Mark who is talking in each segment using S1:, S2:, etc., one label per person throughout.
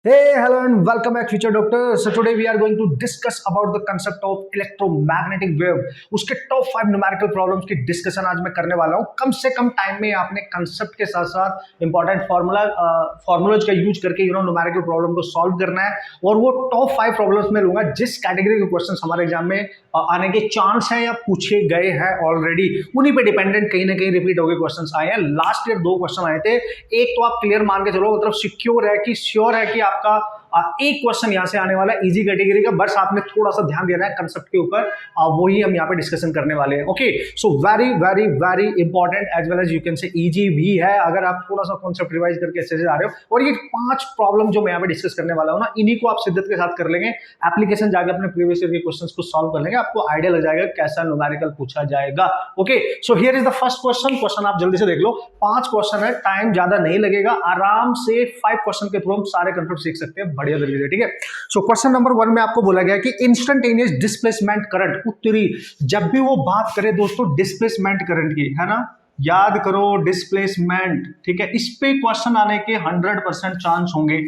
S1: Hey, hello and welcome back future doctor. So today we are going to discuss about the concept of electromagnetic wave. उसके top 5 numerical problems की discussion आज मैं करने वाला हूँ। कम से कम टाइम में आपने कंसेप्ट के साथ साथ इंपॉर्टेंट फॉर्मूलाज का यूज करके न्यूमेरिकल प्रॉब्लम को सॉल्व करना है। और वो टॉप 5 प्रॉब्लम्स में लूंगा जिस कैटेगरी के क्वेश्चन हमारे एग्जाम में आने के चांस है या पूछे गए हैं ऑलरेडी, उन्हीं पे डिपेंडेंट कहीं ना कहीं रिपीट हो गए क्वेश्चन आए हैं। लास्ट ईयर 2 क्वेश्चन आए थे, एक तो आप क्लियर मान के चलो, मतलब सिक्योर है कि श्योर है कि आपका एक क्वेश्चन यहां से आने वाला है इजी कैटेगरी का, बस आपने थोड़ा सा ध्यान देना है कंसेप्ट के ऊपर, वही हम यहाँ पे डिस्कशन करने वाले हैं। Okay, so very very very important as well as you can say easy भी है अगर आप थोड़ा सा कॉन्सेप्ट रिवाइज करके अच्छे से आ रहे हो। और ये 5 प्रॉब्लम जो मैं यहाँ पे डिस्कस करने वाला हूँ ना, इन्हीं को आप शिद्दत के साथ कर लेंगे, एप्लीकेशन जाकर अपने प्रीवियस ईयर के क्वेश्चन को सॉल्व कर लेंगे, आपको आइडिया लग जाएगा कैसा न्यूमेरिकल पूछा जाएगा। Okay, so here is the first question आप जल्दी से देख लो। 5 क्वेश्चन है, टाइम ज्यादा नहीं लगेगा, आराम से 5 क्वेश्चन के थ्रू हम सारे कंसेप्ट सीख सकते हैं बढ़िया तरीके से। ठीक है, सो क्वेश्चन नंबर 1 में आपको बोला गया कि इंस्टेंटेनियस डिस्प्लेसमेंट करंट उत्तरी। जब भी वो बात करे दोस्तों डिस्प्लेसमेंट करंट की, है ना, याद करो डिस्प्लेसमेंट। ठीक है, इस पे क्वेश्चन आने के 100% चांस होंगे,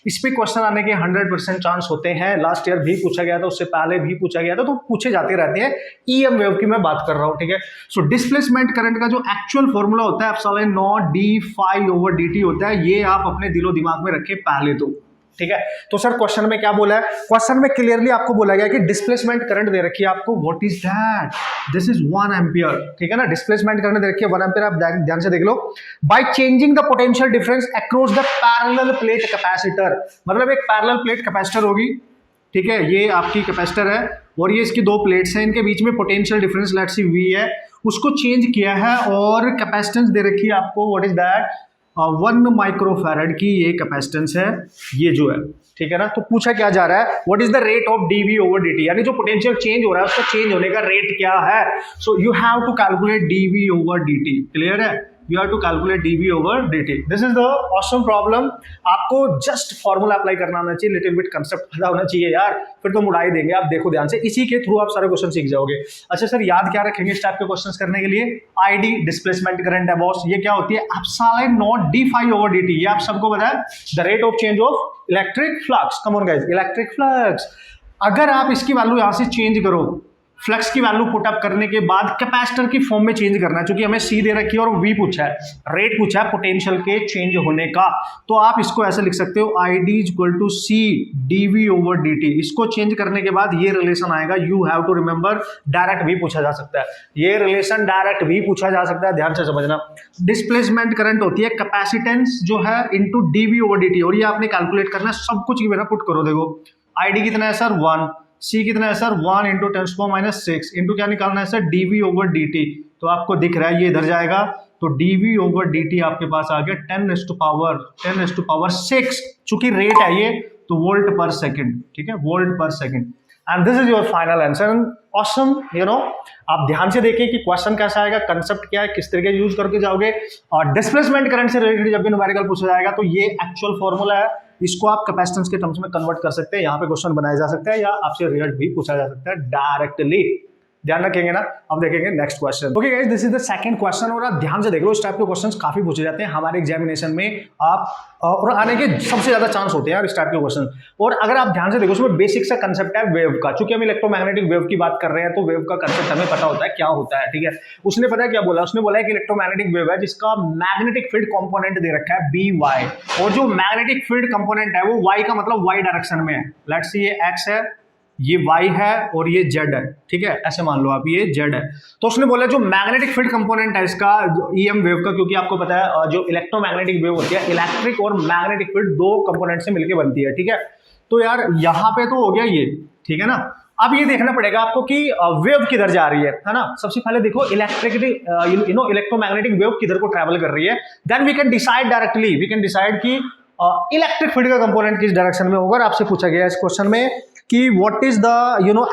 S1: इस पे क्वेश्चन आने के 100% चांस होते हैं। लास्ट ईयर भी पूछा गया था, उससे पहले भी पूछा गया था, तो पूछे जाते रहते हैं। ईएम वेव की मैं बात कर रहा हूं। ठीक है, सो डिस्प्लेसमेंट करंट का जो एक्चुअल फॉर्मूला होता है epsilon naught d phi over d t होता है, ये आप अपने दिलो दिमाग में रखे पहले तो। ठीक है, तो सर क्वेश्चन में क्या बोला है? क्वेश्चन में क्लियरली आपको बोला गया कि डिस्प्लेसमेंट करंट दे रखी है आपको, what is that, this is 1 ampere. ठीक है ना, डिस्प्लेसमेंट करंट दे रखी है 1 एम्पियर, आप ध्यान से देख लो। By changing the potential difference across the parallel plate capacitor, मतलब एक पैरेलल प्लेट कैपेसिटर होगी। ठीक है, ये आपकी कैपेसिटर है और ये इसकी 2 प्लेट्स हैं, इनके बीच में potential difference let's see V है, उसको चेंज किया है और कैपेसिटेंस दे रखी है आपको, व्हाट इज दैट 1 माइक्रोफैरड की ये कैपेसिटेंस है, ये जो है। ठीक है ना, तो पूछा क्या जा रहा है, what is the rate of dV over dt, यानी जो पोटेंशियल चेंज हो रहा है उसका चेंज होने का रेट क्या है। So you have to calculate dV over dt, clear है, you have to calculate dv over dt. This is the awesome problem. आपको जस्ट फॉर्मूला अप्लाई करना आना चाहिए, लिटिल बिट कंसेप्ट पता होना चाहिए यार, फिर तो उड़ा ही देंगे। आप देखो ध्यान से, इसी के थ्रू आप सारे क्वेश्चन सीख जाओगे। अच्छा सर, याद क्या रखेंगे इस टाइप के क्वेश्चंस करने के लिए? आईडी डिस्प्लेसमेंट करंट है बॉस, ये क्या होती है? Epsilon naught d phi over dt, ये आप सबको पता है, the rate of change of electric flux. Come on guys, electric flux. अगर आप इसकी वैल्यू यहां से चेंज करो, फ्लक्स की वैल्यू पुट अप करने के बाद कैपेसिटर की फॉर्म में चेंज करना है, क्योंकि हमें सी दे रखी है और वी पूछा है, रेट पूछा है पोटेंशियल के चेंज होने का, तो आप इसको ऐसे लिख सकते हो I d equal to C dV over d t. इसको चेंज करने के बाद ये रिलेशन आएगा, you have to remember, direct भी पूछा जा सकता है, ये रिलेशन डायरेक्ट भी पूछा जा सकता है, ध्यान से समझना। डिस्प्लेसमेंट करंट होती है कैपेसिटेंस जो है into dV over d t, और ये आपने कैलकुलेट करना है, सब कुछ पुट करो। देखो आई डी कितना है सर 1, सी कितना है सर 1 इंटू 10⁻⁶ इंटू क्या निकालना है सर डीवी ओवर dt, तो आपको दिख रहा है ये इधर जाएगा, तो dv ओवर dt आपके पास आ गया 10 to power 6, चूंकि रेट है ये तो वोल्ट पर सेकंड। ठीक है, वोल्ट पर second, and this is your final answer. Awesome, आप ध्यान से देखिए कि क्वेश्चन कैसा आएगा, कंसेप्ट क्या है, किस तरीके से यूज करके जाओगे। और डिस्प्लेसमेंट करंट से रिलेटेड जब भी न्यूमेरिकल पूछा जाएगा तो ये एक्चुअल फॉर्मूला है, इसको आप कैपेसिटेंस के टर्म्स में कन्वर्ट कर सकते हैं, यहाँ पे क्वेश्चन बनाया जा सकता है या आपसे रिजल्ट भी पूछा जा सकता है डायरेक्टली, ध्यान रखेंगे ना। अब देखेंगे next question. Okay guys, this is the second question, और आप ध्यान से देख लो, इस टाइप के क्वेश्चंस काफी पूछे जाते हैं हमारे एग्जामिनेशन में, आप और आने के सबसे ज्यादा चांस होते हैं यार इस टाइप के क्वेश्चन। और अगर आप ध्यान से देखो, उसमें बेसिक सा कंसेप्ट है वेव का, चूंकि हम इलेक्ट्रोमैग्नेटिक वेव की बात कर रहे हैं तो वेव का कंसेप्ट हमें पता होता है क्या होता है। ठीक है, उसने पता है क्या बोला, उसने बोला है कि इलेक्ट्रोमैग्नेटिक वेव है जिसका मैग्नेटिक फील्ड कंपोनेंट दे रखा है बी वाई, और जो मैग्नेटिक फील्ड कंपोनेंट है वो वाई का मतलब वाई डायरेक्शन में है। लेट्स सी ये एक्स है, ये y है और ये z है। ठीक है, ऐसे मान लो आप ये z है, तो उसने बोला जो मैग्नेटिक फील्ड कंपोनेंट है इसका ईएम वेव का, क्योंकि आपको पता है जो इलेक्ट्रोमैग्नेटिक वेव होती है इलेक्ट्रिक और मैग्नेटिक फील्ड 2 कंपोनेंट से मिलकर बनती है। ठीक है, तो यार यहाँ पे तो हो गया ये, ठीक है ना। अब ये देखना पड़ेगा आपको कि वेव किधर जा रही है ना। सबसे पहले देखो इलेक्ट्रोमैग्नेटिक वेव किधर को ट्रैवल कर रही है, then we can decide directly, we can decide कि इलेक्ट्रिक फील्ड का कंपोनेंट किस डायरेक्शन में होगा। आपसे पूछा गया इस क्वेश्चन में कि what is the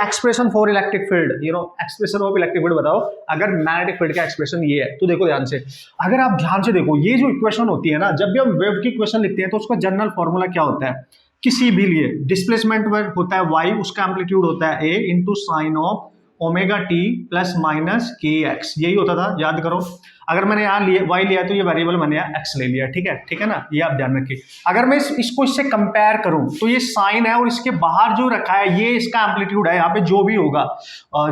S1: expression for electric field, expression of electric field बताओ, अगर मैग्नेटिक फील्ड का एक्सप्रेशन ये है तो देखो ध्यान से, अगर आप ध्यान से देखो ये जो इक्वेशन होती है ना, जब भी हम वेव की इक्वेशन लिखते हैं तो उसका जनरल फॉर्मूला क्या होता है, किसी भी लिए डिस्प्लेसमेंट होता है y, उसका एम्पलीट्यूड होता है a into sine of omega T plus minus के एक्स, यही होता था, याद करो। अगर मैंने यहाँ y लिया तो ये वेरिएबल मैंने यहाँ x ले लिया, ठीक है ना, ये आप ध्यान रखिए। अगर मैं इसको इससे कंपेयर करूं तो ये साइन है और इसके बाहर जो रखा है ये इसका एम्पलीट्यूड है। यहाँ पे जो भी होगा,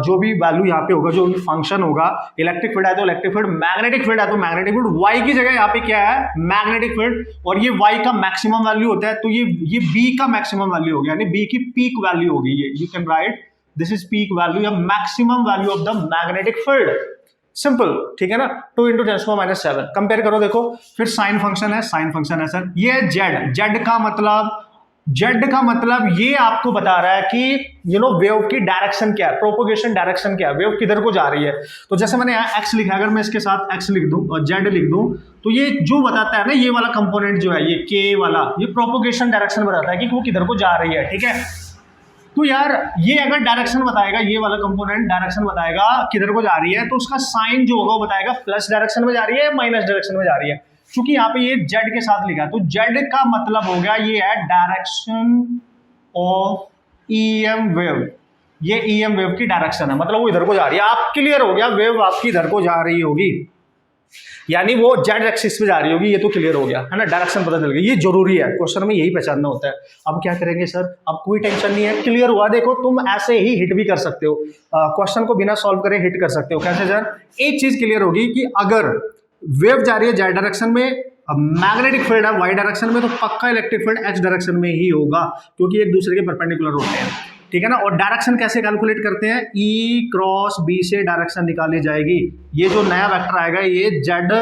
S1: जो भी वैल्यू यहाँ पे होगा, जो भी फंक्शन होगा, इलेक्ट्रिक फील्ड है तो इलेक्ट्रिक फील्ड, मैग्नेटिक फील्ड है तो मैग्नेटिक फील्ड, y की जगह यहाँ पे क्या है, मैग्नेटिक फील्ड, और ये y का मैक्सिमम वैल्यू होता है, तो ये b का मैक्सिमम वैल्यू हो गया, यानी b की पीक वैल्यू होगी ये। You can write this is peak value या maximum value of the magnetic field, simple, ठीक है ना। 2 × 10⁻⁷ कंपेयर करो, देखो फिर साइन फंक्शन है, साइन फंक्शन है सर, ये है जेड का मतलब ये आपको बता रहा है कि वेव की डायरेक्शन क्या है, प्रोपोगेशन डायरेक्शन क्या है, वेव किधर को जा रही है। तो जैसे मैंने यहाँ x लिखा है, अगर मैं इसके साथ x लिख दूं और z लिख दूं तो ये जो बताता है ना, ये वाला कंपोनेंट जो है, ये k वाला, ये प्रोपोगेशन डायरेक्शन बताता है कि वो किधर को जा रही है, ठीक है। तो यार ये अगर डायरेक्शन बताएगा, ये वाला कंपोनेंट डायरेक्शन बताएगा किधर को जा रही है, तो उसका साइन जो होगा वो बताएगा प्लस डायरेक्शन में जा रही है या माइनस डायरेक्शन में जा रही है। क्योंकि यहाँ पे ये जेड के साथ लिखा है, तो जेड का मतलब हो गया ये है डायरेक्शन ऑफ ईएम वेव, ये ईएम वेव की डायरेक्शन है, मतलब वो इधर को जा रही है। आप क्लियर हो गया, वेव आपकी इधर को जा रही होगी, यानी वो जेड एक्सिस पे जा रही होगी, ये तो क्लियर हो गया है ना, डायरेक्शन पता चल गया। ये जरूरी है, क्वेश्चन में यही पहचानना होता है। अब क्या करेंगे सर, अब कोई टेंशन नहीं है, क्लियर हुआ। देखो तुम ऐसे ही हिट भी कर सकते हो, क्वेश्चन को बिना सॉल्व करे हिट कर सकते हो। कैसे सर, एक चीज क्लियर होगी कि अगर वेव जा रही है जेड डायरेक्शन में, मैग्नेटिक फील्ड है वाई डायरेक्शन में, तो पक्का इलेक्ट्रिक फील्ड एक्स डायरेक्शन में ही होगा, क्योंकि एक दूसरे के परपेंडिकुलर होते हैं, ठीक है ना। और डायरेक्शन कैसे कैलकुलेट करते हैं, E क्रॉस B से डायरेक्शन निकाली जाएगी। ये जो नया वेक्टर आएगा ये जेड,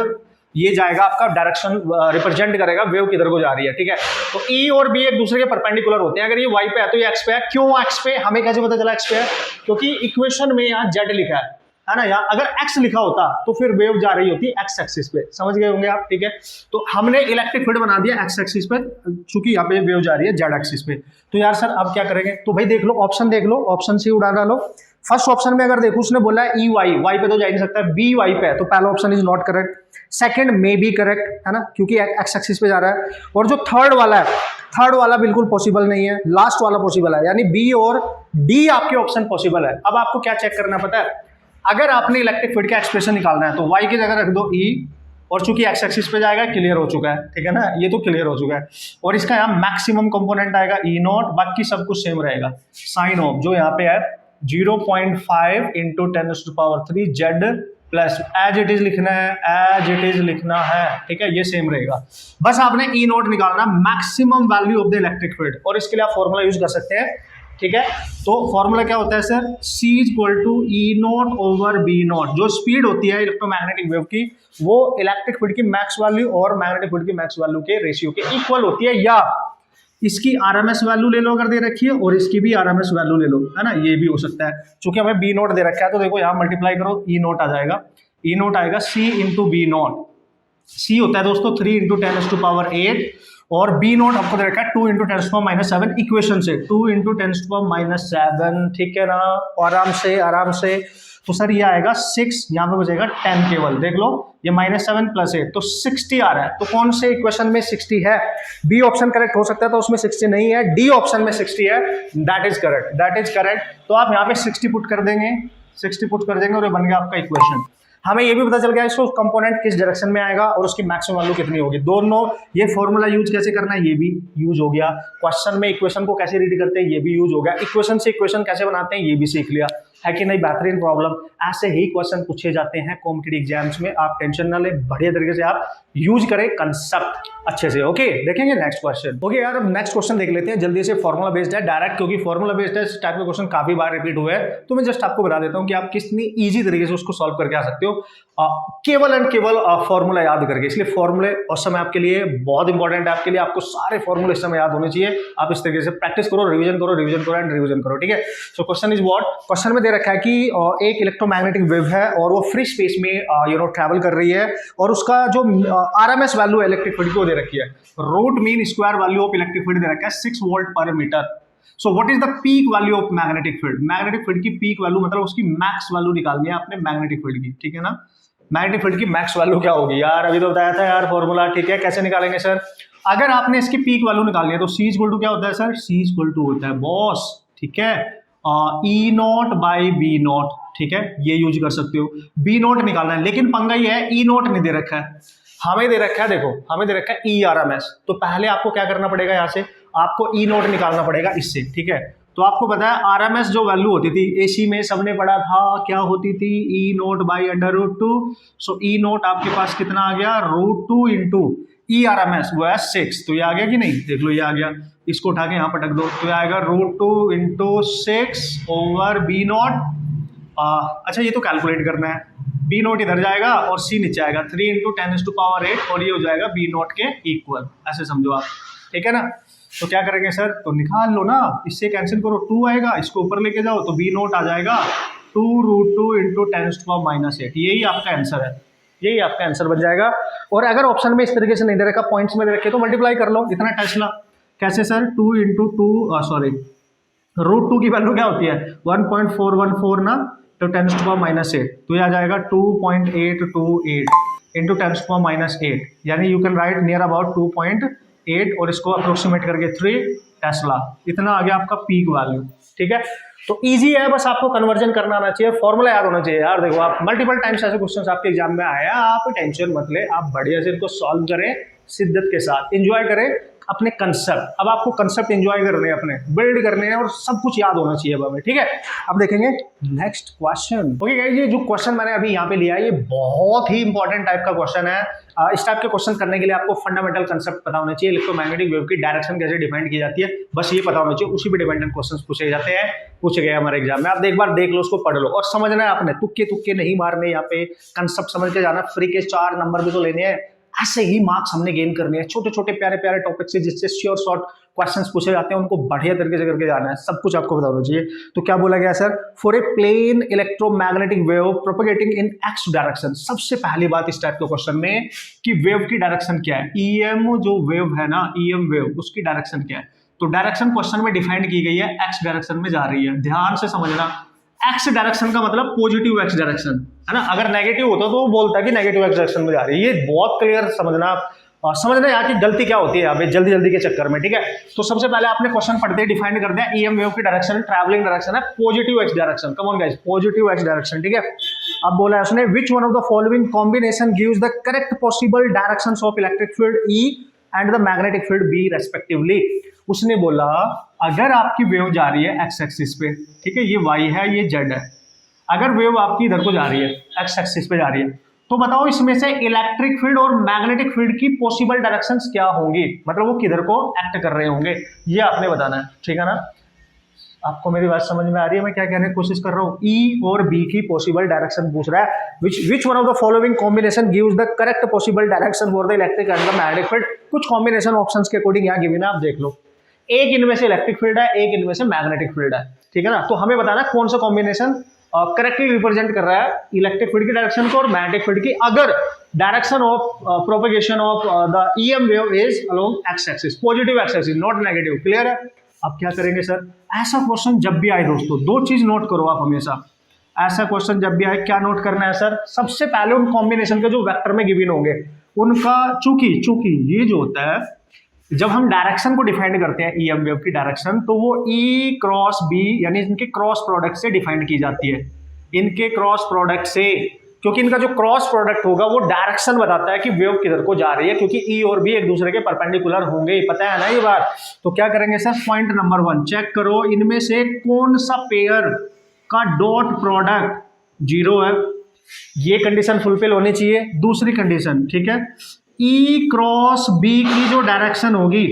S1: ये जाएगा आपका डायरेक्शन रिप्रेजेंट करेगा वेव किधर को जा रही है, ठीक है। तो E और B एक दूसरे के परपेंडिकुलर होते हैं। अगर ये y पे है तो ये x पे है। क्यों x पे, हमें कैसे पता चला x पे है, क्योंकि इक्वेशन में यहाँ z लिखा है ना। यहाँ अगर x लिखा होता तो फिर वेव जा रही होती x एक्सिस पे, समझ गए होंगे आप, ठीक है। तो हमने इलेक्ट्रिक फील्ड बना दिया x एक्सिस पे, चूंकि यहाँ पे वेव जा रही है z एक्सिस पे। तो यार सर अब क्या करेंगे, तो भाई देख लो, ऑप्शन देख लो, ऑप्शन सी उड़ा डालो। फर्स्ट ऑप्शन में अगर देखो उसने बोला है ई वाई पे तो जा ही नहीं सकता, बी वाई पे है, तो पहला option is not correct. Second may be correct है ना, क्योंकि एक्स एक्सिस पे जा रहा है। और जो थर्ड वाला है, थर्ड वाला बिल्कुल पॉसिबल नहीं है, लास्ट वाला पॉसिबल है, यानी बी और डी आपके ऑप्शन पॉसिबल है। अब आपको क्या चेक करना पता है, अगर आपने इलेक्ट्रिक फील्ड का एक्सप्रेशन निकालना है तो y की जगह रख दो e, और चूंकि एक्स एक्सिस पे जाएगा, क्लियर हो चुका है, ठीक है ना, ये तो क्लियर हो चुका है। और इसका यहाँ मैक्सिमम कंपोनेंट आएगा ई नॉट, बाकी सब कुछ सेम रहेगा। साइन ऑफ जो यहाँ पे है 0.5 × 10⁻³ Z plus as it is लिखना है, एज इट इज लिखना है, ठीक है, ये सेम रहेगा। बस आपने ई नॉट निकालना, maximum value of the electric field, और इसके लिए आप फॉर्मूला यूज कर सकते हैं, ठीक है। तो फॉर्मूला क्या होता है सर, C = E0/B0। जो स्पीड होती है इलेक्ट्रोमैग्नेटिक वेव की, वो इलेक्ट्रिक फील्ड की मैक्स वैल्यू और मैग्नेटिक फील्ड की मैक्स वैल्यू के रेशियो के इक्वल होती है, या इसकी आरएमएस वैल्यू ले लो अगर दे रखी है, और इसकी भी आरएमएस वैल्यू ले लो, है ना, ये भी हो सकता है। चूंकि हमें B0 दे रखा है तो देखो यहाँ मल्टीप्लाई करो, E0 आ जाएगा, E0 आएगा C × B0। C होता है दोस्तों 3 × 10⁸, और B0 आपको दे रखा है 2 × 10⁻⁷ इक्वेशन से, 2 × 10⁻⁷, ठीक है ना, आराम से। तो सर ये आएगा 6, यहाँ पे बचेगा 10 केवल, देख लो ये -7 + 8 तो 60 आ रहा है। तो कौन से इक्वेशन में 60 है, बी ऑप्शन करेक्ट हो सकता है, तो उसमें 60 नहीं है, डी ऑप्शन में 60 है, दैट इज करेक्ट। तो आप यहाँ पे 60 पुट कर देंगे, 60 पुट कर देंगे और ये बन गया आपका इक्वेशन। हमें ये भी पता चल गया इसको कंपोनेंट किस डायरेक्शन में आएगा और उसकी मैक्सिमम वैल्यू कितनी होगी। दोनों ये फॉर्मूला यूज कैसे करना है ये भी यूज हो गया, क्वेश्चन में इक्वेशन को कैसे रीड करते हैं ये भी यूज हो गया, इक्वेशन से इक्वेशन कैसे बनाते हैं ये भी सीख लिया, है कि नहीं। बेहतरीन प्रॉब्लम, ऐसे ही क्वेश्चन पूछे जाते हैं कॉम्पिटिटिव एग्जाम्स में, आप टेंशन ना ले, बढ़िया तरीके से आप यूज करें कंसेप्ट अच्छे से। ओके, देखेंगे नेक्स्ट क्वेश्चन। ओके यार, अब नेक्स्ट क्वेश्चन देख लेते हैं जल्दी से। फॉर्मूला बेस्ड है डायरेक्ट, क्योंकि फॉर्मूला बेस्ड है, इस टाइप के क्वेश्चन काफी बार रिपीट हुए हैं, तो मैं जस्ट आपको बता देता हूं कि आप कितनी इजी तरीके से उसको सॉल्व करके आ सकते हो, केवल एंड केवल फॉर्मूला याद करके। इसलिए फॉर्मूले उस समय आपके लिए बहुत इंपॉर्टेंट है, आपके लिए आपको सारे फॉर्मूले इस समय याद होने चाहिए। आप इस तरीके से प्रैक्टिस करो, रिवीजन करो एंड रिवीजन करो, ठीक है। So question is what, question में दे रखा है कि एक इलेक्ट्रोमैग्नेटिक वेव है और वो फ्री स्पेस में ट्रैवल कर रही है, और उसका जो आरएमएस वैल्यू है इलेक्ट्रिक फील्ड की वो दे रखी है, root mean square value of electric field दे रखा है 6 volt per metre. So what is the peak value of magnetic field, magnetic field की पीक वैल्यू मतलब उसकी मैक्स वैल्यू निकालनी है आपने मैग्नेटिक फील्ड की, ठीक है ना। मैग्नेटिक फील्ड की मैक्स वैल्यू क्या होगी यार, अभी तो बताया था यार फॉर्मूला, ठीक है। कैसे निकालेंगे सर, अगर आपने इसकी पीक वैल्यू निकालनी है तो C = क्या होता है सर, C = होता है बॉस, ठीक है, ई नॉट बाई बी नॉट, ठीक है, ये यूज कर सकते हो। बी नॉट निकालना है, लेकिन पंगा ये है ई नॉट नहीं दे रखा है, हमें दे रखा है, देखो हमें दे रखा है ई आर एम एस। तो पहले आपको क्या करना पड़ेगा, यहाँ से आपको ई नॉट निकालना पड़ेगा इससे, ठीक है। तो आपको पता है आर एम एस जो वैल्यू होती थी एसी में सबने पढ़ा था, क्या होती थी, E naught by √2। So E naught आपके पास कितना आ गया, √2 into E R M S, वो है 6। तो ये आ गया कि नहीं, देख लो ये आ गया, इसको उठा के यहाँ पटक दो, तो ये आएगा √2 इंटू 6 ओवर बी नॉट। अच्छा ये तो कैलकुलेट करना है, बी नॉट इधर जाएगा और सी नीचे आएगा, 3 इंटू 10⁸8 और ये हो जाएगा बी नॉट के इक्वल, ऐसे समझो आप, ठीक है ना। तो क्या करेंगे सर, तो निकाल लो ना, इससे कैंसिल करो, 2 आएगा, इसको ऊपर लेके जाओ तो बी नॉट आ जाएगा 2√2 इंटू 10⁻⁸ यही आपका आंसर है, यही आपका आंसर बन जाएगा। और अगर ऑप्शन में इस तरीके से नहीं दे रखा, पॉइंट्स में दे रखे, तो मल्टीप्लाई कर लो, इतना टेस्ला कैसे सर, 2 इंटू 2 सॉरी √2 की वैल्यू क्या होती है 1.414 ना, तो 10⁻⁸, तो ये आ जाएगा 2.828 इंटू 10⁻⁸, यानी you can right near about 2.8 और इसको अप्रोक्सीमेट करके 3 टेस्ला, इतना आ गया आपका पीक वैल्यू, ठीक है। तो इजी है, बस आपको कन्वर्जन करना आना चाहिए, फॉर्मूला याद होना चाहिए यार। देखो आप मल्टीपल टाइम्स ऐसे क्वेश्चंस आपके एग्जाम में आया, आप टेंशन मत ले, आप बढ़िया से इनको सॉल्व करें, शिद्दत के साथ एंजॉय करें अपने कंसेप्ट। अब आपको कंसेप्ट एंजॉय करने हैं, अपने बिल्ड करने हैं और सब कुछ याद होना चाहिए अब हमें, ठीक है। अब देखेंगे नेक्स्ट क्वेश्चन। ओके गाइस, ये जो क्वेश्चन मैंने अभी यहाँ पे लिया है ये बहुत ही इंपॉर्टेंट टाइप का क्वेश्चन है। इस टाइप के क्वेश्चन करने के लिए आपको फंडामेंटल कंसेप्ट पता होना चाहिए, इलेक्ट्रोमैग्नेटिक वेव की डायरेक्शन कैसे डिफाइन की जाती है, बस ये पता होना चाहिए, उसी पे डिपेंडेंट क्वेश्चंस पूछे जाते हैं, पूछे गए हमारे एग्जाम में। आप एक बार देख लो, उसको पढ़ लो और समझना है आपने, तुक्के तुक्के नहीं मारने, यहाँ पे कंसेप्ट समझ के जाना, फ्री के 4 नंबर भी तो लेने हैं, ऐसे ही मार्क्स हमने गेन करने हैं, छोटे छोटे प्यारे प्यारे टॉपिक से जिससे श्योर शॉर्ट क्वेश्चंस पूछे जाते हैं उनको बढ़िया तरीके से करके जाना है, सब कुछ आपको पता होना चाहिए। तो क्या बोला गया sir, for a plane electromagnetic wave propagating in X direction. सबसे पहली बात इस टाइप के क्वेश्चन में कि वेव की डायरेक्शन क्या है, ईएम जो वेव है ना, ईएम वेव, उसकी डायरेक्शन क्या है। तो डायरेक्शन क्वेश्चन में डिफाइंड की गई है, एक्स डायरेक्शन में जा रही है, ध्यान से समझना। एक्स डायरेक्शन का मतलब पॉजिटिव एक्स डायरेक्शन है ना, अगर नेगेटिव होता तो वो बोलता है कि नेगेटिव एक्स डायरेक्शन में जा रही है, ये बहुत क्लियर समझना। समझना यहाँ की गलती क्या होती है यहाँ पे जल्दी जल्दी के चक्कर में, ठीक है। तो सबसे पहले आपने क्वेश्चन पढ़ते ही डिफाइन कर दिया, ईएम वेव की डायरेक्शन ट्रैवलिंग डायरेक्शन है positive X direction, come on guys, positive X direction, ठीक है। अब बोला है उसने, which one of the following combination gives the correct possible directions of electric field E and the magnetic field B respectively. उसने बोला अगर आपकी वेव जा रही है एक्स एक्सिस पे, ठीक है, ये वाई है ये जेड है, अगर वेव आपकी इधर को जा रही है एक्स एक्सिस पे जा रही है, तो बताओ इसमें से इलेक्ट्रिक फील्ड और मैग्नेटिक फील्ड की पॉसिबल डायरेक्शंस क्या होंगी, मतलब वो किधर को एक्ट कर रहे होंगे, ये आपने बताना है, ठीक है ना। आपको मेरी बात समझ में आ रही है, मैं क्या कहने की कोशिश कर रहा हूँ। ई और बी की पॉसिबल डायरेक्शन पूछ रहा है, विच one of the following combination gives the correct possible direction for the electric and the magnetic field. कुछ कॉम्बिनेशन ऑप्शंस के अकॉर्डिंग यहाँ गिवन है, आप देख लो, एक इनमें से इलेक्ट्रिक फील्ड है, एक इनमें से मैग्नेटिक फील्ड है, ठीक है ना। तो हमें बताना कौन सा कॉम्बिनेशन करेक्टली रिप्रेजेंट कर रहा है इलेक्ट्रिक फील्ड की डायरेक्शन को और मैग्नेटिक फील्ड की, अगर direction of propagation of the EM wave is along x axis, positive x axis, not negative, clear है। अब क्या करेंगे सर, ऐसा क्वेश्चन जब भी आए दोस्तों, दो चीज नोट करो आप हमेशा, ऐसा क्वेश्चन जब भी आए क्या नोट करना है सर, सबसे पहले उन कॉम्बिनेशन के जो वेक्टर में गिवन होंगे उनका, चूंकि ये जो होता है जब हम डायरेक्शन को डिफाइन करते हैं ईएम वेव की डायरेक्शन, तो वो ई क्रॉस बी यानी इनके क्रॉस प्रोडक्ट से डिफाइन की जाती है, इनके क्रॉस प्रोडक्ट से, क्योंकि इनका जो क्रॉस प्रोडक्ट होगा वो डायरेक्शन बताता है कि वेव किधर को जा रही है, क्योंकि ई और बी एक दूसरे के परपेंडिकुलर होंगे, पता है ना ये बात। तो क्या करेंगे सर, पॉइंट नंबर 1 चेक करो, इनमें से कौन सा पेयर का डॉट प्रोडक्ट 0 है, ये कंडीशन फुलफिल होनी चाहिए। दूसरी कंडीशन, ठीक है, ई क्रॉस बी की जो डायरेक्शन होगी,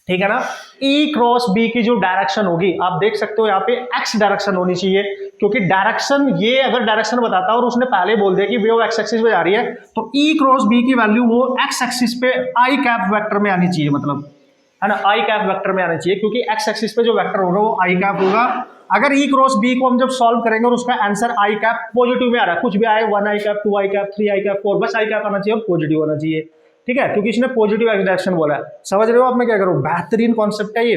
S1: ठीक है ना, ई क्रॉस बी की जो डायरेक्शन होगी, आप देख सकते हो यहाँ पे एक्स डायरेक्शन होनी चाहिए, क्योंकि डायरेक्शन, ये अगर डायरेक्शन बताता और उसने पहले बोल दिया कि वेव एक्स एक्सिस पे जा रही है, तो ई क्रॉस बी की वैल्यू वो एक्स एक्सिस पे आई कैप वेक्टर में आनी चाहिए, मतलब है ना, आई कैप वेक्टर में आना चाहिए, क्योंकि एक्स एक्सिस पे जो वेक्टर होगा वो आई कैप होगा। अगर ई क्रॉस बी को हम जब सॉल्व करेंगे और उसका आंसर आई कैप पॉजिटिव में आ रहा है, कुछ भी आए 1 आई कैप 2 आई कैप 3 आई कैप 4, बस आई कैप आना चाहिए और पॉजिटिव होना चाहिए, ठीक है, क्योंकि इसने पॉजिटिव एक्स डायरेक्शन बोला है। समझ रहे हो आप, मैं क्या करूँ, बेहतरीन कॉन्सेप्ट है ये।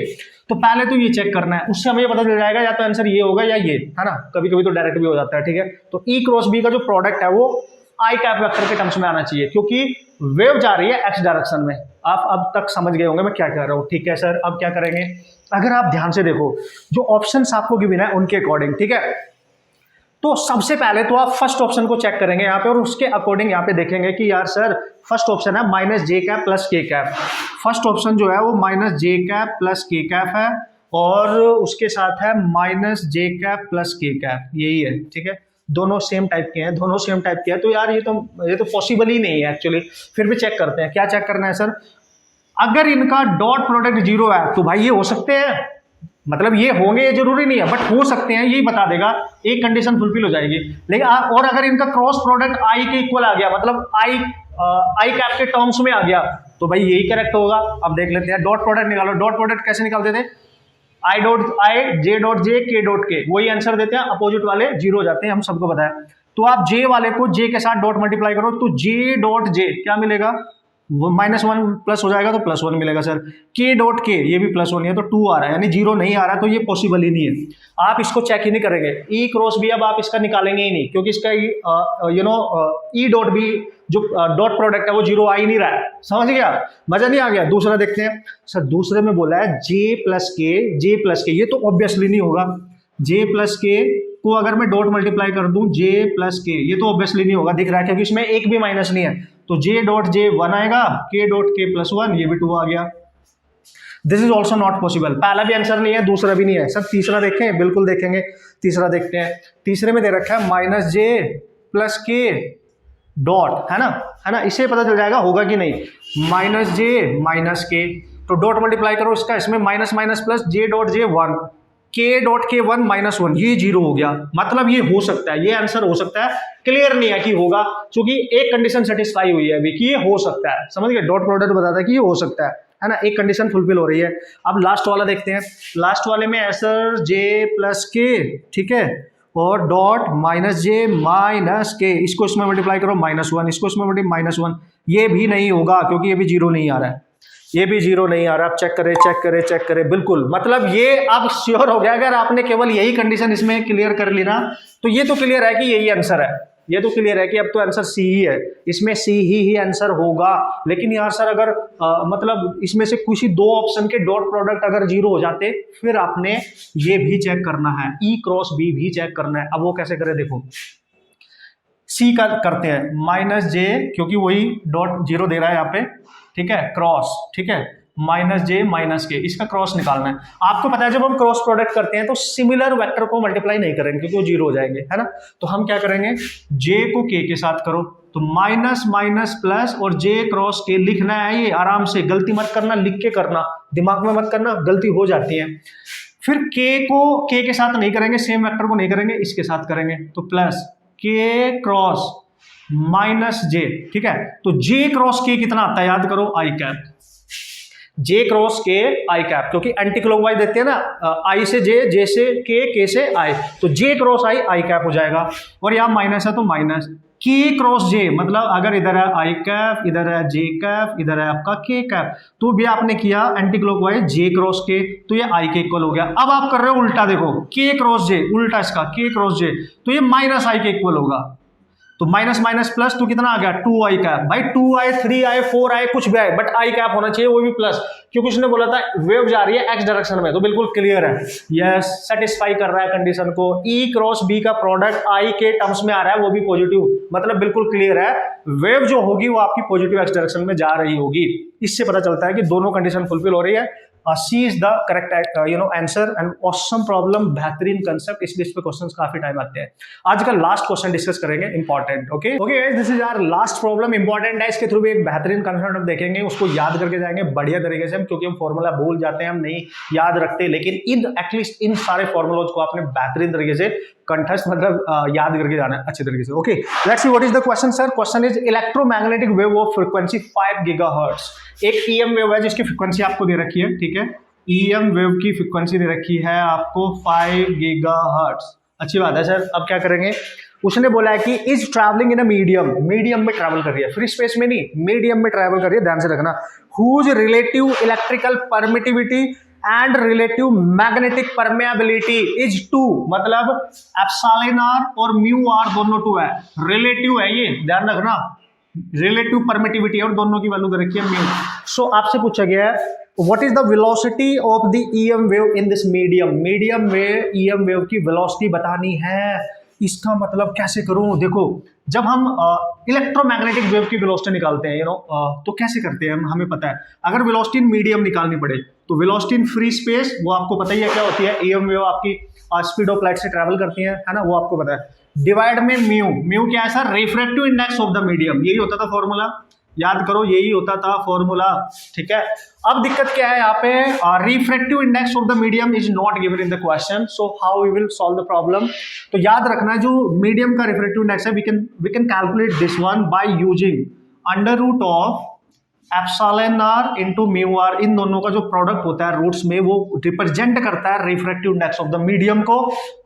S1: तो पहले तो ये चेक करना है, उससे हमें ये पता चल जाएगा या तो आंसर ये होगा या ये, है ना, कभी कभी तो डायरेक्ट भी हो जाता है, ठीक है। तो ई क्रॉस बी का जो प्रोडक्ट है वो आई कैप वेक्टर के टर्म्स में आना चाहिए, क्योंकि वेव जा रही है एक्स डायरेक्शन में। आप अब तक समझ गए होंगे मैं क्या कह रहा हूँ, ठीक है सर। अब क्या करेंगे, अगर आप ध्यान से देखो जो ऑप्शंस आपको गिवन है उनके अकॉर्डिंग, ठीक है, तो सबसे पहले तो आप फर्स्ट ऑप्शन को चेक करेंगे यहाँ पे और उसके अकॉर्डिंग यहाँ पे देखेंगे कि यार सर फर्स्ट ऑप्शन है माइनस जे कैप प्लस के कैप। फर्स्ट ऑप्शन जो है वो माइनस जे कैप प्लस के कैप है और उसके साथ है माइनस जे कैप प्लस के कैप, यही है, ठीक है। दोनों सेम टाइप के हैं, दोनों सेम टाइप के हैं, तो यार ये तो पॉसिबल ही नहीं है एक्चुअली। फिर भी चेक करते हैं, क्या चेक करना है सर, अगर इनका डॉट प्रोडक्ट जीरो है तो भाई ये हो सकते हैं, मतलब ये होंगे ये जरूरी नहीं है बट हो सकते हैं, यही बता देगा, एक कंडीशन फुलफिल हो जाएगी। लेकिन और अगर इनका क्रॉस प्रोडक्ट आई के इक्वल आ गया, मतलब आई कैप के टर्म्स में आ गया, तो भाई यही करेक्ट होगा। अब देख लेते हैं, डॉट प्रोडक्ट निकालो। डॉट प्रोडक्ट कैसे निकालते थे, आई जे डॉट जे के डॉट के, वही आंसर देते हैं, अपोजिट वाले जीरो हो जाते हैं, हम सबको पता है। तो आप जे वाले को जे के साथ डॉट मल्टीप्लाई करो तो जे डॉट जे क्या मिलेगा, -1 प्लस हो जाएगा तो +1 मिलेगा सर। के डॉट के ये भी +1 है तो 2 आ रहा है, यानी 0 नहीं आ रहा, तो ये पॉसिबल ही नहीं है। आप इसको चेक ही नहीं करेंगे, ई क्रॉस भी अब आप इसका निकालेंगे ही नहीं, क्योंकि इसका ई डॉट भी जो डॉट प्रोडक्ट है वो 0 आ ही नहीं रहा है। समझ गया, मजा नहीं आ गया। दूसरा देखते हैं सर, दूसरे में बोला है जे प्लस के, ये तो ऑब्वियसली नहीं होगा। जे प्लस के को अगर मैं डॉट मल्टीप्लाई कर दूं जे प्लस के, ये तो ऑब्वियसली नहीं होगा, दिख रहा है क्योंकि इसमें एक भी माइनस नहीं है, तो जे डॉट जे 1 आएगा, के डॉट के +1, ये भी 2 आ गया। This is also not possible. पहला भी आंसर नहीं है, दूसरा भी नहीं है। सब तीसरा देखें, बिल्कुल देखेंगे। तीसरा देखते हैं, तीसरे में दे रखा है माइनस जे प्लस के डॉट, है ना, इससे पता चल जाएगा होगा कि नहीं। माइनस जे माइनस के, तो डॉट मल्टीप्लाई करो इसका, इसमें minus minus plus J dot J 1, के डॉट के 1 -1, ये 0 हो गया। मतलब ये हो सकता है, ये आंसर हो सकता है, क्लियर नहीं है कि होगा, क्योंकि एक कंडीशन सेटिस्फाई हुई है अभी कि ये हो सकता है। समझ गए, डॉट प्रोडक्ट बताता है कि ये हो सकता है ना, एक कंडीशन फुलफिल हो रही है। अब लास्ट वाला देखते हैं। लास्ट वाले में आंसर जे प्लस के, ठीक है, और डॉट माइनस जे माइनस के, इसको इसमें मल्टीप्लाई करो -1, इसको इसमें मल्टीप्लाई -1, ये भी नहीं होगा क्योंकि ये भी 0 नहीं आ रहा है, ये भी 0 नहीं आ रहा। आप चेक करें, बिल्कुल, मतलब ये अब श्योर हो गया। अगर आपने केवल यही कंडीशन इसमें क्लियर कर ली ना, तो ये तो क्लियर है कि यही आंसर है, ये तो क्लियर है कि अब तो आंसर सी ही है, इसमें सी ही आंसर होगा। लेकिन यार सर अगर मतलब इसमें से कुछ ही 2 ऑप्शन के डॉट प्रोडक्ट अगर 0 हो जाते, फिर आपने ये भी चेक करना है, ई क्रॉस बी भी चेक करना है। अब वो कैसे करें, देखो सी का करते हैं, माइनस जे, क्योंकि वही डॉट 0 दे रहा है यहाँ पे, ठीक है, क्रॉस, ठीक है, माइनस जे माइनस के, इसका क्रॉस निकालना है। आपको पता है जब हम क्रॉस प्रोडक्ट करते हैं तो सिमिलर वेक्टर को मल्टीप्लाई नहीं करेंगे क्योंकि वो 0 हो जाएंगे, है ना। तो हम क्या करेंगे, जे को के साथ करो, तो माइनस माइनस प्लस और जे क्रॉस के लिखना है, ये आराम से, गलती मत करना, लिख के करना, दिमाग में मत करना, गलती हो जाती है। फिर के को के साथ नहीं करेंगे, सेम वेक्टर को नहीं करेंगे, इसके साथ करेंगे, तो प्लस के क्रॉस माइनस जे, ठीक है। तो जे क्रॉस के कितना आता है, याद करो, आई कैप, जे क्रॉस के आई कैप, क्योंकि एंटी क्लॉकवाइज देते हैं ना, आई से जे से के से आई, तो जे क्रॉस आई कैप हो जाएगा। और यहाँ माइनस है तो माइनस के क्रॉस जे, मतलब अगर इधर है आई कैप, इधर है जे कैप, इधर है आपका के कैप, तो भी आपने किया एंटी क्लॉकवाइज जे क्रॉस के, तो ये आई के इक्वल हो गया। अब आप कर रहे हो उल्टा, देखो के क्रॉस जे, उल्टा इसका के क्रॉस जे, तो ये माइनस आई के इक्वल होगा, तो माइनस माइनस प्लस, तो कितना आ गया 2 आई कैप। भाई 2 आए 3 आए 4 आए कुछ भी आए, बट आई कैप होना चाहिए, वो भी प्लस, क्योंकि उसने बोला था वेव जा रही है एक्स डायरेक्शन में, तो बिल्कुल क्लियर है, यस, सेटिस्फाई कर रहा है कंडीशन को। ई क्रॉस बी का प्रोडक्ट आई के टर्म्स में आ रहा है, वो भी पॉजिटिव, मतलब बिल्कुल क्लियर है, वेव जो होगी वो आपकी पॉजिटिव एक्स डायरेक्शन में जा रही होगी। इससे पता चलता है कि दोनों कंडीशन फुलफिल हो रही है। C is the correct answer and awesome problem, बेहतरीन कंसेप्ट, इसलिए इस पे क्वेश्चंस काफी टाइम आते हैं। आज का लास्ट क्वेश्चन डिस्कस करेंगे, important, okay guys, this is our last problem, important है, इसके थ्रू भी एक बेहतरीन कंसेप्ट हम देखेंगे, उसको याद करके जाएंगे बढ़िया तरीके से, हम क्योंकि हम फॉर्मूला भूल जाते हैं, हम नहीं याद रखते, लेकिन एटलीस्ट इन सारे फॉर्मूलाज को आपने बेहतरीन तरीके से कंठस्थ, मतलब याद करके जाना है अच्छे तरीके से। Okay, let's see what is the question sir. Question is electromagnetic wave of frequency 5 gigahertz. एक ईएम वेव है जिसकी फ्रीक्वेंसी आपको दे रखी है, ठीक है, ईएम वेव की फ्रीक्वेंसी दे रखी है आपको 5 गीगाहर्ट्ज। अच्छी बात है सर। अब क्या करेंगे, उसने बोला है कि is travelling in a medium में ट्रैवल कर रही है, फ्री स्पेस में नहीं, मीडियम में ट्रैवल कर रही है, ध्यान से रखना, whose relative electrical permittivity and relative magnetic permeability is 2, मतलब एप्सिलॉन आर और म्यू आर दोनों 2 है, रिलेटिव है ये, ध्यान रखना, रिलेटिव परमिटिविटी और दोनों की वैल्यू दे रखी है म्यू। सो आपसे पूछा गया है what is the velocity of the EM wave in this medium, medium में ईएम वेव की वेलोसिटी बतानी है। इसका मतलब कैसे करूं, देखो जब हम इलेक्ट्रोमैग्नेटिक वेव की वेलोसिटी निकालते हैं तो कैसे करते हैं हमें पता है। अगर वेलोसिटी इन मीडियम निकालनी पड़े तो वेलोसिटी इन फ्री स्पेस वो आपको पता ही है क्या होती है, ईएम वेव आपकी स्पीड ऑफ लाइट से ट्रैवल करती है ना, वो आपको पता है। डिवाइड में म्यू, म्यू क्या है sir, refractive index of the medium, यही होता था फॉर्मूला, याद करो यही होता था फॉर्मूला, ठीक है। अब दिक्कत क्या है यहाँ पे, refractive index of the medium is not given in the question, so how we will solve the problem. तो याद रखना जो मीडियम का रिफ्रैक्टिव इंडेक्स है we can calculate this one by using under root of epsilon are into mu R. इन दोनों का जो प्रोडक्ट होता है रूट्स में वो रिप्रेजेंट करता है refractive index of the medium को।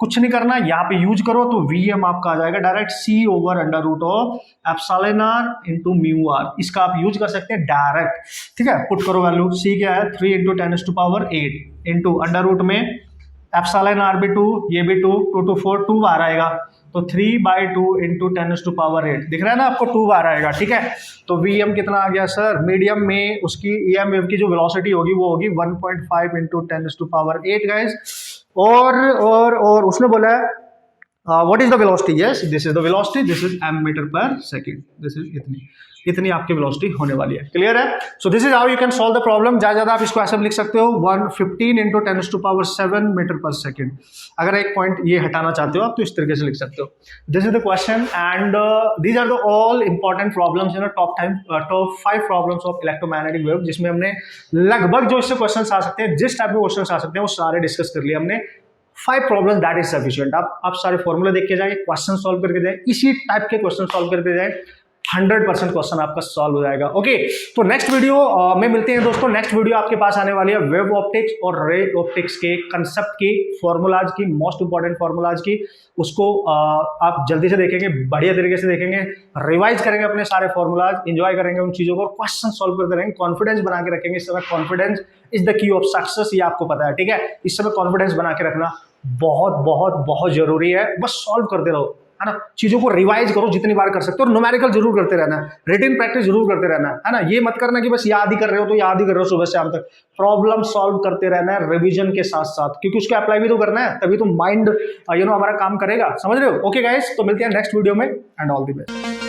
S1: कुछ नहीं करना, यहाँ पे यूज करो तो वीएम आपका आ जाएगा direct C over under root of epsilon are into mu r. इसका आप यूज कर सकते हैं डायरेक्ट, ठीक है। पुट करो वैल्यू, सी क्या है 3 × 10⁻⁸ इनटू अंडर रूट में एप्सिलॉन आर भी 2, ये भी 2, 2 to 4 2 बार आएगा, तो 3/2 × 10⁸ दिख रहा है ना आपको, 2 बार आएगा, ठीक है। तो वीएम कितना आ गया सर, मीडियम में उसकी ईएम वेव की जो वेलोसिटी होगी वो होगी 1.5 × 10⁸ गाइस। और उसने बोला है what is the velocity, yes this is the velocity, this is m metre per second, this is इतनी आपकी वेलोसिटी होने वाली है, क्लियर है। So this is how you can solve the problem. ज्यादा आप इसको ऐसे लिख सकते हो 115 × 10⁷ मीटर पर सेकंड। अगर एक पॉइंट ये हटाना चाहते हो आप तो इस तरीके से लिख सकते हो। This is the question and these are the all important problems in top 5 problems of electromagnetic wave, जिसमें हमने लगभग जो इससे क्वेश्चन आ सकते हैं, जिस टाइप के क्वेश्चन आ सकते हैं वो सारे डिस्कस कर लिए हमने। 5 प्रॉब्लम दैट इज सफिशिएंट। आप सारे फॉर्मूले देख के जाए, क्वेश्चन सॉल्व करके जाए, इसी टाइप के क्वेश्चन सॉल्व करके जाए, 100% क्वेश्चन आपका सॉल्व हो जाएगा। ओके, तो नेक्स्ट वीडियो में मिलते हैं दोस्तों। नेक्स्ट वीडियो आपके पास आने वाली है वेव ऑप्टिक्स और रे ऑप्टिक्स के कंसेप्ट की, फॉर्मूलाज की, मोस्ट इंपॉर्टेंट फॉर्मूलाज की। उसको आप जल्दी से देखेंगे, बढ़िया तरीके से देखेंगे, रिवाइज करेंगे अपने सारे फॉर्मूलाज, एंजॉय करेंगे उन चीजों को, क्वेश्चन सॉल्व करते रहेंगे, कॉन्फिडेंस बना के रखेंगे। इस समय confidence is the key of success, ये आपको पता है, ठीक है। इस समय कॉन्फिडेंस बना के रखना बहुत बहुत बहुत जरूरी है। बस सॉल्व करते रहो, है ना, चीजों को रिवाइज करो जितनी बार कर सकते हो, और न्यूमेरिकल जरूर करते रहना, रिटन प्रैक्टिस जरूर करते रहना, है ना। ये मत करना कि बस याद ही कर रहे हो तो याद ही कर रहे हो सुबह से शाम तक, प्रॉब्लम सॉल्व करते रहना है रिवीजन के साथ साथ, क्योंकि उसको अप्लाई भी तो करना है, तभी तो माइंड हमारा काम करेगा, समझ रहे हो। ओके गाइस, तो मिलते हैं नेक्स्ट वीडियो में एंड ऑल द बेस्ट।